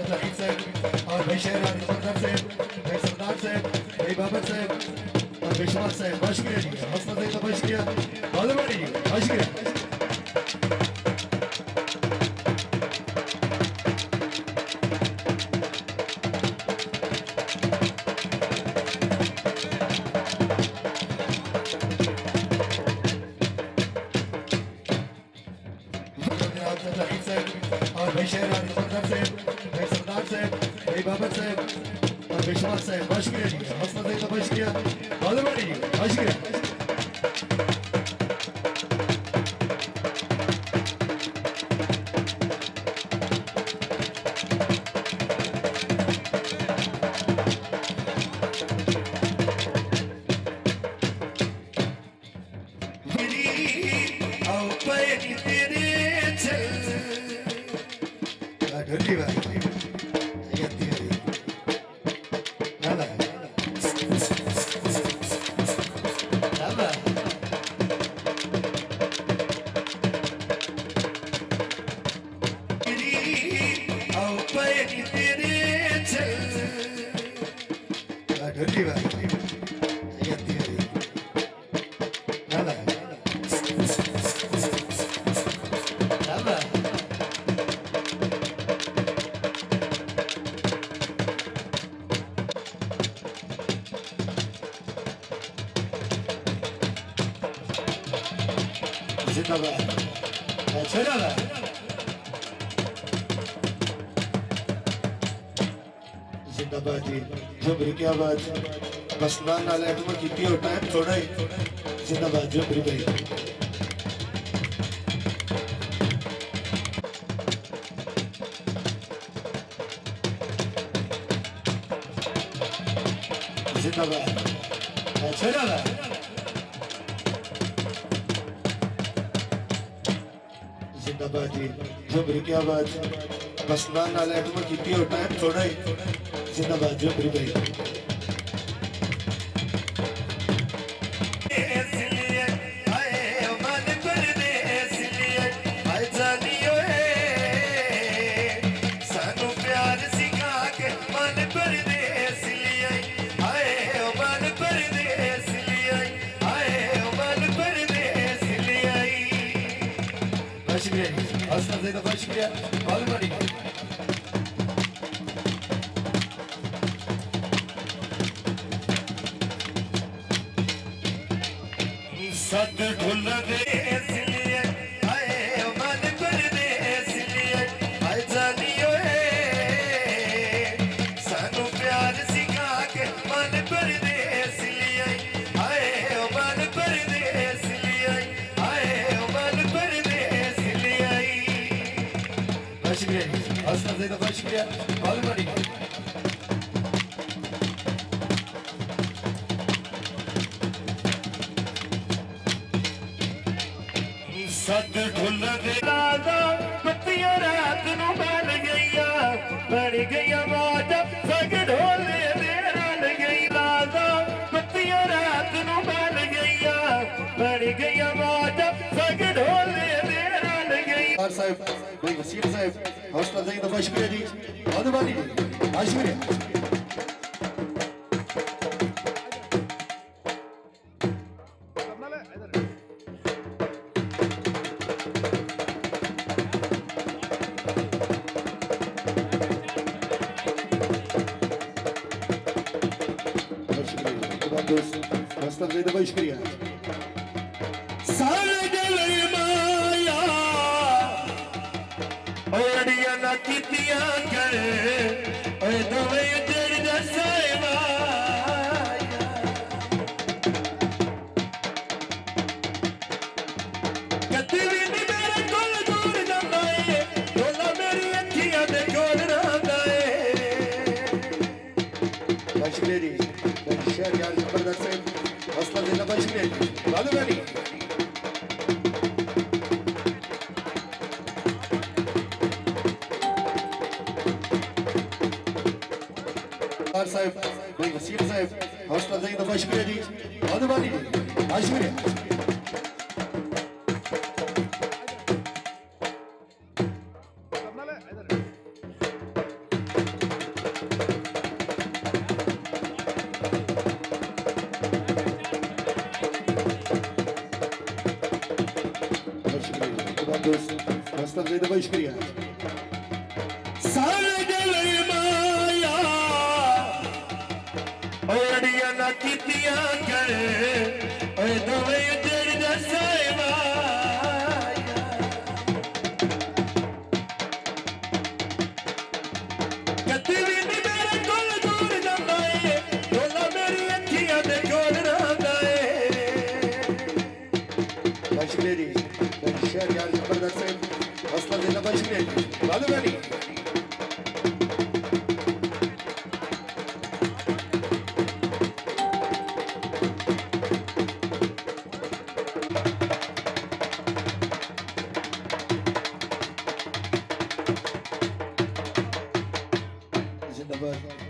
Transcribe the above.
जहीर साहब और भाई शेर सरदार साहब, भाई सरदार साहब, भाई बाबर साहब और विश्वास साहब, बहुत शुक्रिया जी, हौसला देने का बहुत शुक्रिया, बहुत बड़ी जी, बहुत शुक्रिया। और भाई शेर सरदार साहब, भाई सरदार साहब, भाई बाबर साहब और विश्वास साहब, बहुत शुक्रिया जी, हौसला देने का बहुत शुक्रिया, बहुत बड़ी जी, बहुत शुक्रिया। जिंदाबाद जी, जुमरी क्या बात, बस ना नाले तुम कितनी हो टाइम थोड़ा ही, जिंदाबाद जुमरी भाई। जिंदाबाद, जिंदाबाद जी, जुमरी क्या बात, बस ना नाले तुम कितनी हो टाइम थोड़ा ही, जिंदाबाद जुमरी भाई। शुक्रिया, बहुत बड़ी सद ढुल दे इसलिए आए मन पर दे इसलिए आए जानियो सानू प्यार सिखा के मन पर दे इसलिए आए मन पर दे इसलिए आए मन पर दे इसलिए। बहुत शुक्रिया जी, हौसला देने का बहुत शुक्रिया, बहुत बड़ी सद ढुल दे राजा पत्तियां रात नू बन गईया मौज सग ढोले दे रल गई राजा पत्तियां रात नू बन गईया मौज सग ढोले दे रल गई। साहब भाई वसीम साहब, हौसला देने का बहुत शुक्रिया जी, बहुत बड़ी बहुत शुक्रिया। बहुत शुक्रिया। सारे गले माया ओड़िया ना कीतिया करे ओए दवे तेरी दसाए माया कदी भी नहीं मेरे कोल दूर जांदा है डोला मेरी अखियां दे कोल रहंदा है। बहुत शुक्रिया जी, शेर यार जबरदस्त है, हौसला देना बहुत शुक्रिया जी, बालू रानी साहब भाई वसीम साहब, हौसला देने का बहुत शुक्रिया जी, बहुत बड़ी बहुत शुक्रिया। वास्तव में बहुत शुक्रिया सारे गले माया ओड़िया ना कीतिया करे ओए दवे जड़ जसाए माया कदी भी नहीं मेरे कोल दूर जांदा ए डोला मेरी अखियां दे कोल रहंदा ए बहुत शुक्रिया जी शेर यार जबरदस्त है वास्तव में बहुत शुक्रिया जी बालू गानी